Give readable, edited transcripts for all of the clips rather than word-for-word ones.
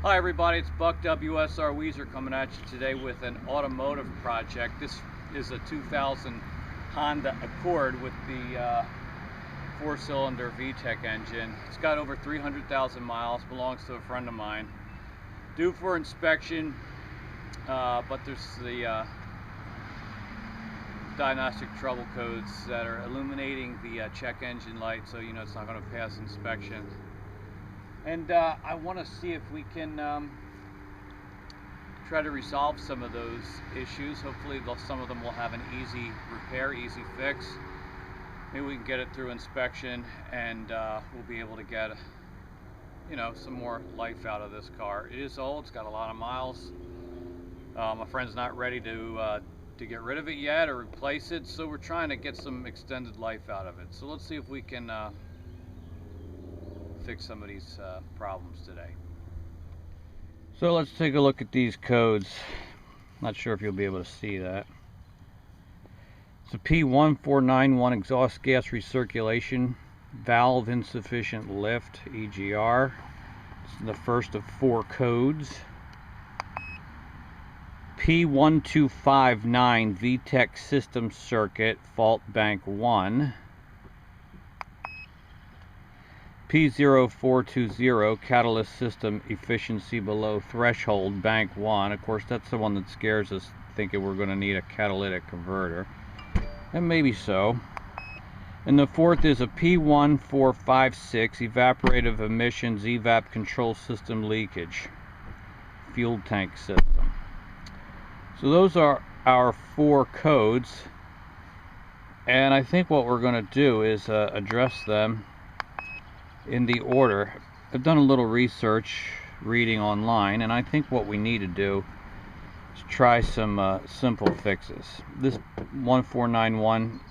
Hi everybody, it's Buck WSR Weezer coming at you today with an automotive project. This is a 2000 Honda Accord with the 4-cylinder VTEC engine. It's got over 300,000 miles, belongs to a friend of mine. Due for inspection, but there's the diagnostic trouble codes that are illuminating the check engine light, so you know it's not going to pass inspection. And I want to see if we can try to resolve some of those issues. Hopefully some of them will have an easy repair, easy fix. Maybe we can get it through inspection and we'll be able to get, you know, some more life out of this car. It is old, it's got a lot of miles. My friend's not ready to get rid of it yet or replace it, so we're trying to get some extended life out of it. So let's see if we can fix some of these problems today. So let's take a look at these codes. Not sure if you'll be able to see that. It's a P1491 exhaust gas recirculation valve insufficient lift EGR. It's the first of 4 codes. P1259 VTEC system circuit fault bank 1. P0420 catalyst system efficiency below threshold bank 1. Of course, that's the one that scares us, thinking we're going to need a catalytic converter, and maybe so. And the fourth is a P1456 evaporative emissions evap control system leakage fuel tank system. So those are our 4 codes, and I think what we're going to do is address them in the order. I've done a little research reading online, and I think what we need to do is try some simple fixes. This 1491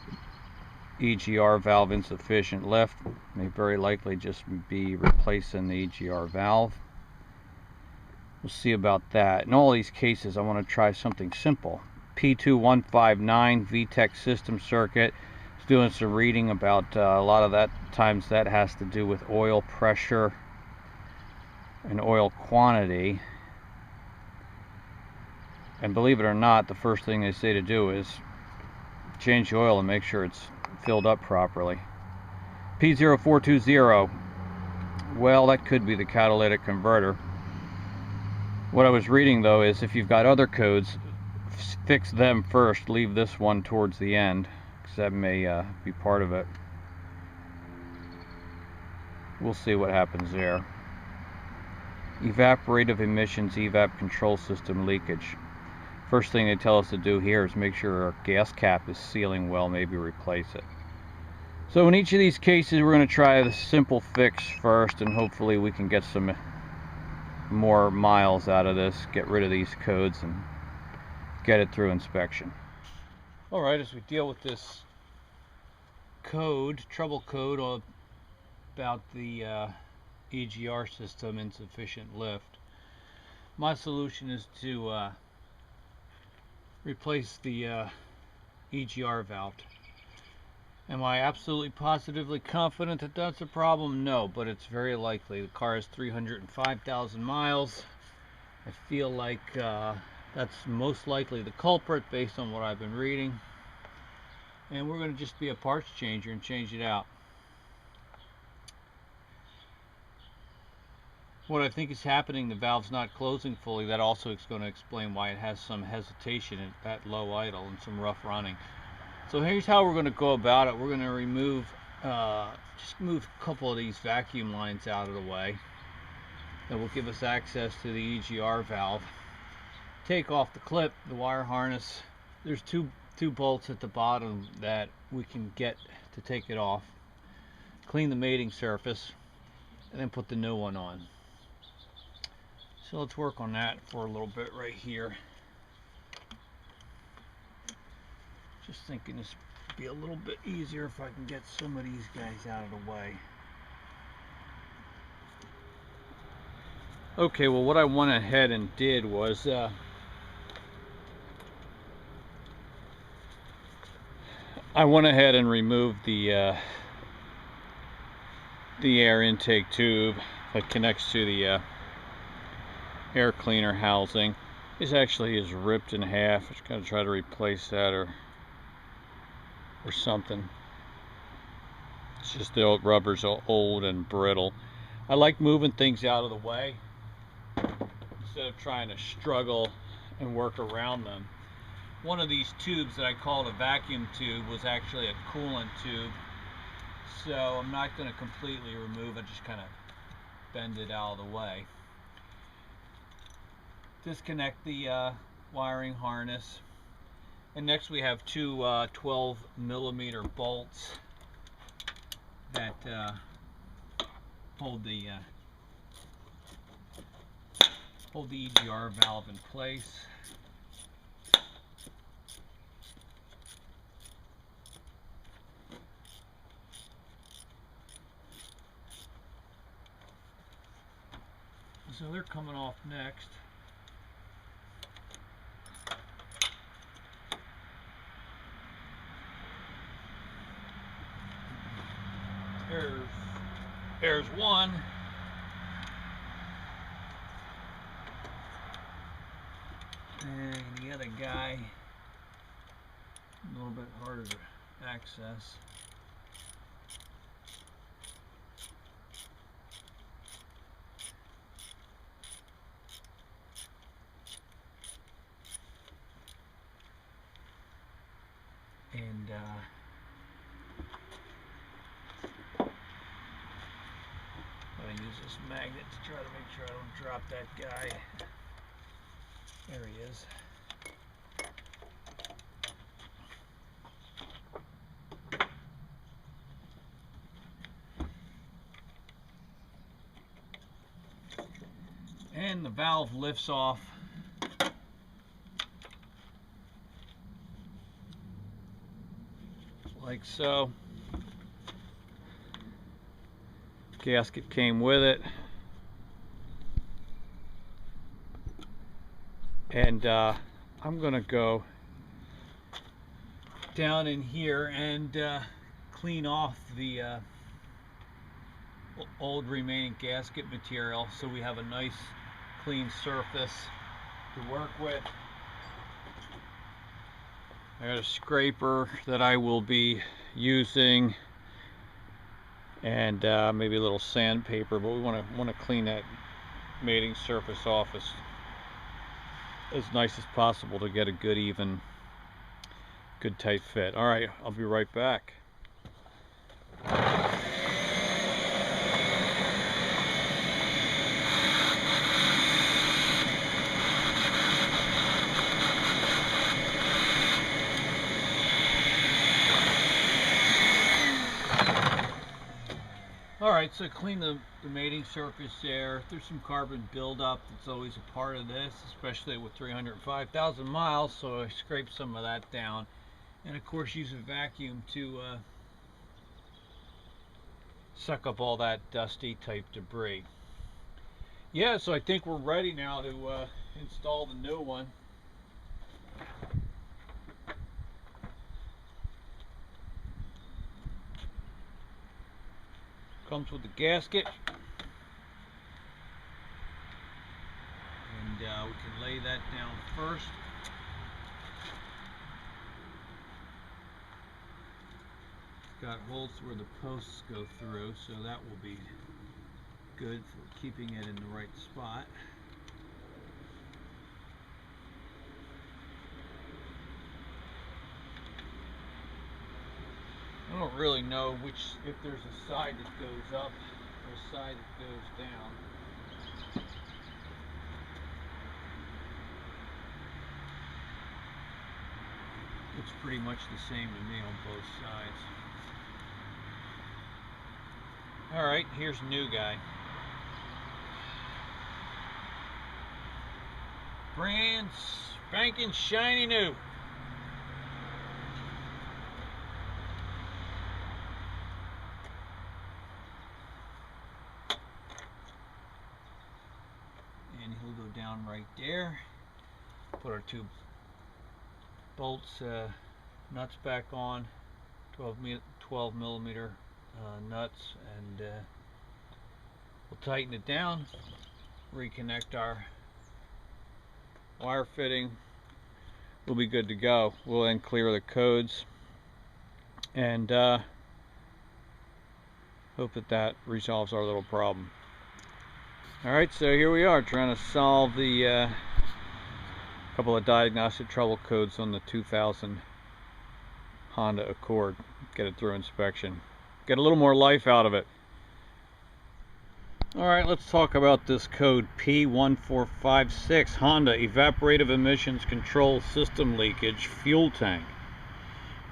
EGR valve insufficient lift may very likely just be replacing the EGR valve. We'll see about that. In all these cases, I want to try something simple. P1259 VTEC system circuit. Doing some reading about a lot of that times that has to do with oil pressure and oil quantity. And believe it or not, the first thing they say to do is change the oil and make sure it's filled up properly. P0420, well, that could be the catalytic converter. What I was reading though is if you've got other codes, fix them first, leave this one towards the end. That may be part of it. We'll see what happens there. Evaporative emissions evap control system leakage. First thing they tell us to do here is make sure our gas cap is sealing well, maybe replace it. So in each of these cases we're going to try the simple fix first, and hopefully we can get some more miles out of this, get rid of these codes and get it through inspection. Alright, as we deal with this trouble code about the EGR system insufficient lift, my solution is to replace the EGR valve. Am I absolutely positively confident that that's a problem? No, but it's very likely. The car has 305,000 miles. I feel like that's most likely the culprit based on what I've been reading. And we're going to just be a parts changer and change it out. What I think is happening, the valve's not closing fully. That also is going to explain why it has some hesitation at low idle and some rough running. So here's how we're going to go about it. We're going to remove, just move a couple of these vacuum lines out of the way. That will give us access to the EGR valve. Take off the clip, the wire harness. There's two bolts at the bottom that we can get to take it off. Clean the mating surface and then put the new one on. So let's work on that for a little bit right here. Just thinking this would be a little bit easier if I can get some of these guys out of the way. Okay, well what I went ahead and did was I went ahead and removed the air intake tube that connects to the air cleaner housing. This actually is ripped in half. I'm just going to try to replace that or something. It's just the old rubber's old and brittle. I like moving things out of the way instead of trying to struggle and work around them. One of these tubes that I called a vacuum tube was actually a coolant tube, so I'm not going to completely remove it, just kind of bend it out of the way. Disconnect the wiring harness, and next we have two 12mm bolts that hold the EGR valve in place. So they're coming off next. There's one. And the other guy, a little bit harder to access. And I'm going to use this magnet to try to make sure I don't drop that guy. There he is. And the valve lifts off. Like so. Gasket came with it. And I'm gonna go down in here and clean off the old remaining gasket material so we have a nice clean surface to work with. I got a scraper that I will be using, and maybe a little sandpaper, but we want to clean that mating surface off as nice as possible to get a good, even, good tight fit. All right, I'll be right back. Alright, so clean the mating surface there. There's some carbon buildup that's always a part of this, especially with 305,000 miles, so I scraped some of that down. And of course use a vacuum to suck up all that dusty type debris. Yeah, so I think we're ready now to install the new one. Comes with the gasket, and we can lay that down first. It's got holes where the posts go through, so that will be good for keeping it in the right spot. I don't really know if there's a side that goes up or a side that goes down. Looks pretty much the same to me on both sides. Alright, here's a new guy. Brand spanking shiny new. And he'll go down right there. Put our two bolts, nuts back on, 12mm nuts, and we'll tighten it down, reconnect our wire fitting, we'll be good to go. We'll then clear the codes and hope that resolves our little problem. Alright, so here we are trying to solve the couple of diagnostic trouble codes on the 2000 Honda Accord. Get it through inspection. Get a little more life out of it. Alright, let's talk about this code P1456, Honda Evaporative Emissions Control System Leakage Fuel Tank.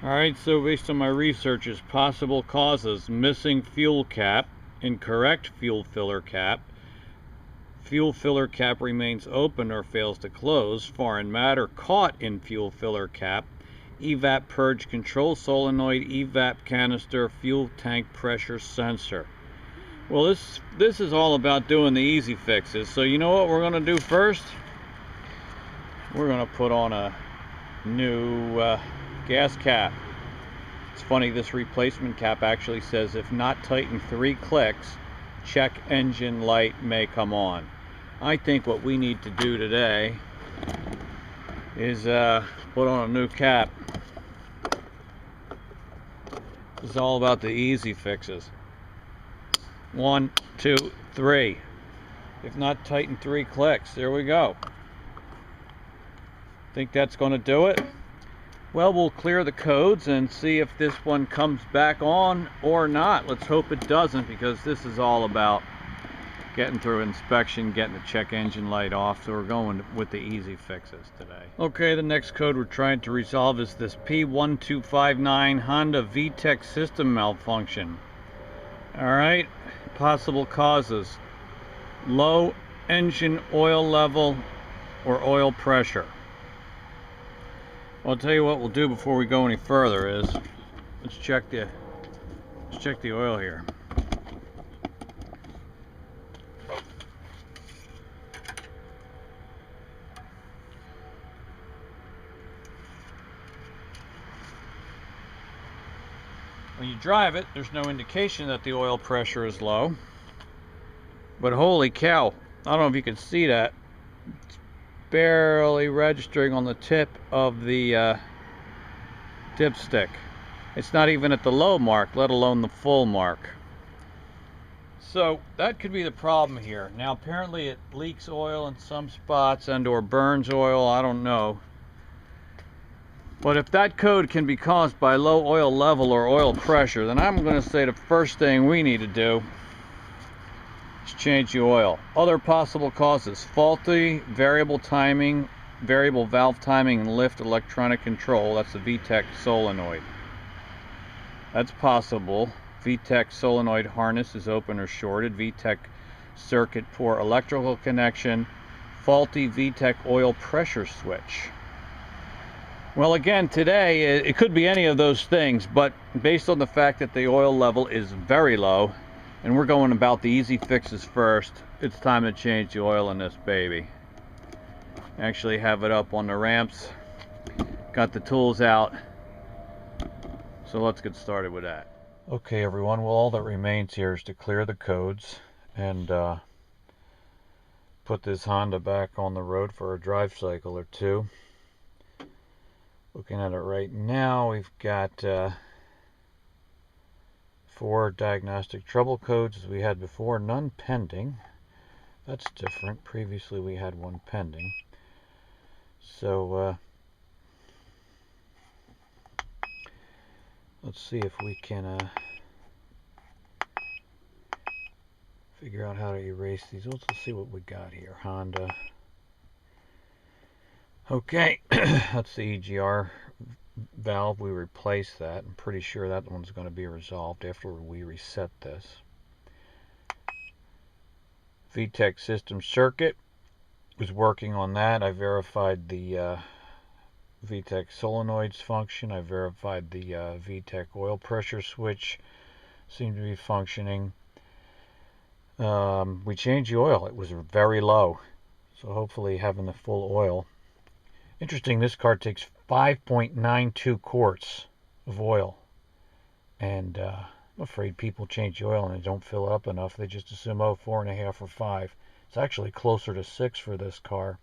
Alright, so based on my researches, possible causes: missing fuel cap, incorrect fuel filler cap, fuel filler cap remains open or fails to close, foreign matter caught in fuel filler cap, evap purge control solenoid, evap canister, fuel tank pressure sensor. Well, this is all about doing the easy fixes. So you know what we're going to do first? We're going to put on a new gas cap. It's funny, this replacement cap actually says if not tightened 3 clicks, check engine light may come on. I think what we need to do today is put on a new cap. This is all about the easy fixes. 1, 2, 3. If not tightened 3 clicks, there we go. Think that's going to do it? Well, we'll clear the codes and see if this one comes back on or not. Let's hope it doesn't, because this is all about getting through inspection, getting the check engine light off. So we're going with the easy fixes today. Okay, the next code we're trying to resolve is this P1259 Honda VTEC system malfunction. Alright, possible causes: low engine oil level or oil pressure. I'll tell you what we'll do before we go any further is let's check the oil here. When you drive it, there's no indication that the oil pressure is low, but holy cow, I don't know if you can see that. It's barely registering on the tip of the dipstick. It's not even at the low mark, let alone the full mark. So that could be the problem here. Now apparently it leaks oil in some spots and or burns oil, I don't know. But if that code can be caused by low oil level or oil pressure, then I'm going to say the first thing we need to do is change the oil. Other possible causes: faulty variable timing, variable valve timing and lift electronic control. That's the VTEC solenoid. That's possible. VTEC solenoid harness is open or shorted. VTEC circuit poor electrical connection. Faulty VTEC oil pressure switch. Well, again, today it could be any of those things, but based on the fact that the oil level is very low and we're going about the easy fixes first, it's time to change the oil in this baby. Actually have it up on the ramps, got the tools out, so let's get started with that. Okay everyone, well, all that remains here is to clear the codes and put this Honda back on the road for a drive cycle or two. Looking at it right now, we've got 4 diagnostic trouble codes as we had before, none pending. That's different. Previously we had 1 pending. So let's see if we can figure out how to erase these. Let's see what we got here. Honda. Okay, that's the EGR valve. We replaced that. I'm pretty sure that one's going to be resolved after we reset this. VTEC system circuit was working on that. I verified the VTEC solenoids function. I verified the VTEC oil pressure switch seemed to be functioning. We changed the oil. It was very low, so hopefully having the full oil. Interesting, this car takes 5.92 quarts of oil, and I'm afraid people change the oil and they don't fill up enough. They just assume, oh, 4.5 or 5. It's actually closer to 6 for this car.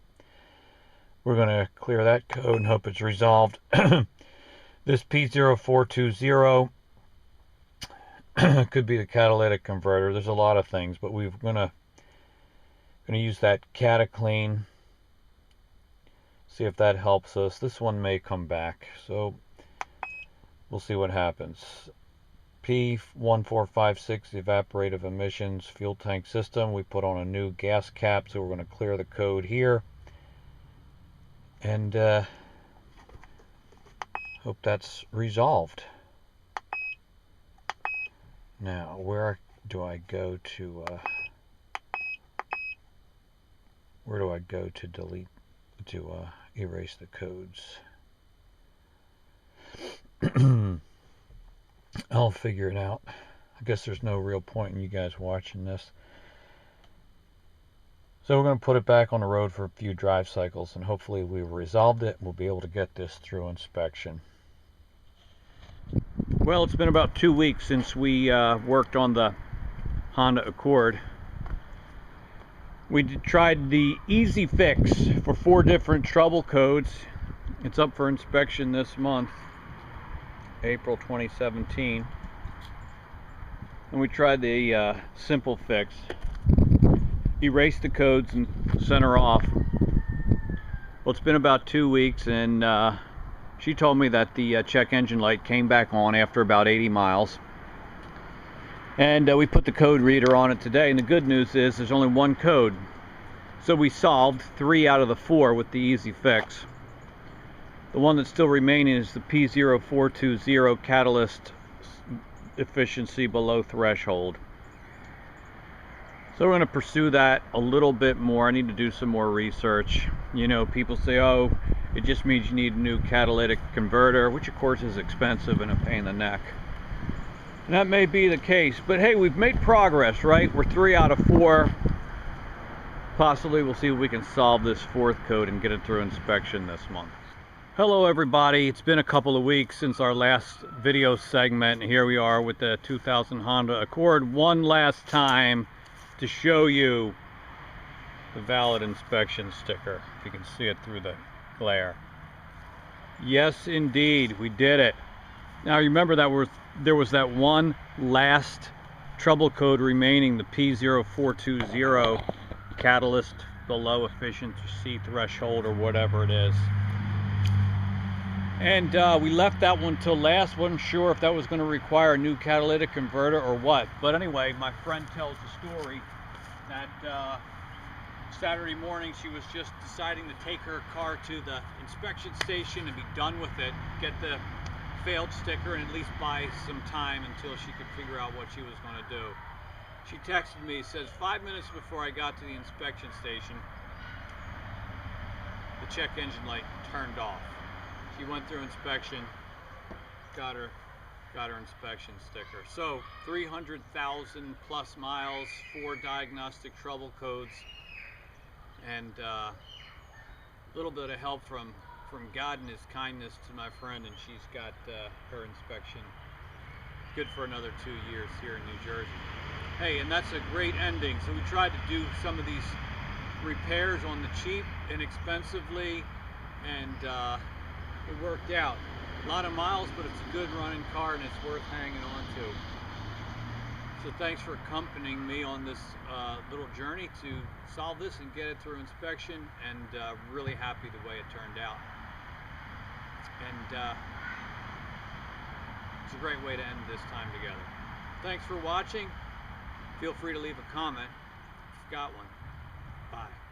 we're going to clear that code and hope it's resolved. This P0420 could be the catalytic converter. There's a lot of things, but we're going to use that CataClean. See if that helps us. This one may come back, so we'll see what happens. P1456, evaporative emissions fuel tank system. We put on a new gas cap, so we're going to clear the code here. And hope that's resolved. Now, where do I go to delete, to erase the codes? I'll figure it out. I guess there's no real point in you guys watching this. So we're going to put it back on the road for a few drive cycles, and hopefully we've resolved it. We'll be able to get this through inspection. Well, it's been about 2 weeks since we worked on the Honda Accord. We tried the Easy Fix for 4 different trouble codes. It's up for inspection this month, April 2017. And we tried the Simple Fix. Erased the codes and sent her off. Well, it's been about 2 weeks, and she told me that the check engine light came back on after about 80 miles. And we put the code reader on it today, and the good news is there's only 1 code. So we solved 3 out of the 4 with the Easy Fix. The one that's still remaining is the P0420 catalyst efficiency below threshold. So we're going to pursue that a little bit more. I need to do some more research. You know, people say, oh, it just means you need a new catalytic converter, which of course is expensive and a pain in the neck. And that may be the case, but hey, we've made progress, right? We're 3 out of 4. Possibly we'll see if we can solve this 4th code and get it through inspection this month. Hello everybody, it's been a couple of weeks since our last video segment. Here we are with the 2000 Honda Accord one last time to show you the valid inspection sticker, if you can see it through the glare. Yes indeed, we did it. Now remember that there was that one last trouble code remaining, the P0420 catalyst below efficiency threshold, or whatever it is. And we left that one till last. Wasn't sure if that was going to require a new catalytic converter or what. But anyway, my friend tells the story that Saturday morning she was just deciding to take her car to the inspection station and be done with it, get the failed sticker, and at least buy some time until she could figure out what she was going to do. She texted me, says 5 minutes before I got to the inspection station, the check engine light turned off. She went through inspection, got her inspection sticker. So 300,000 plus miles, 4 diagnostic trouble codes, and a little bit of help from God and his kindness to my friend, and she's got her inspection good for another 2 years here in New Jersey. Hey, and that's a great ending. So we tried to do some of these repairs on the cheap, inexpensively, and it worked out. A lot of miles, but it's a good running car and it's worth hanging on to. So thanks for accompanying me on this little journey to solve this and get it through inspection, and really happy the way it turned out. And it's a great way to end this time together. Thanks for watching. Feel free to leave a comment if you've got one. Bye.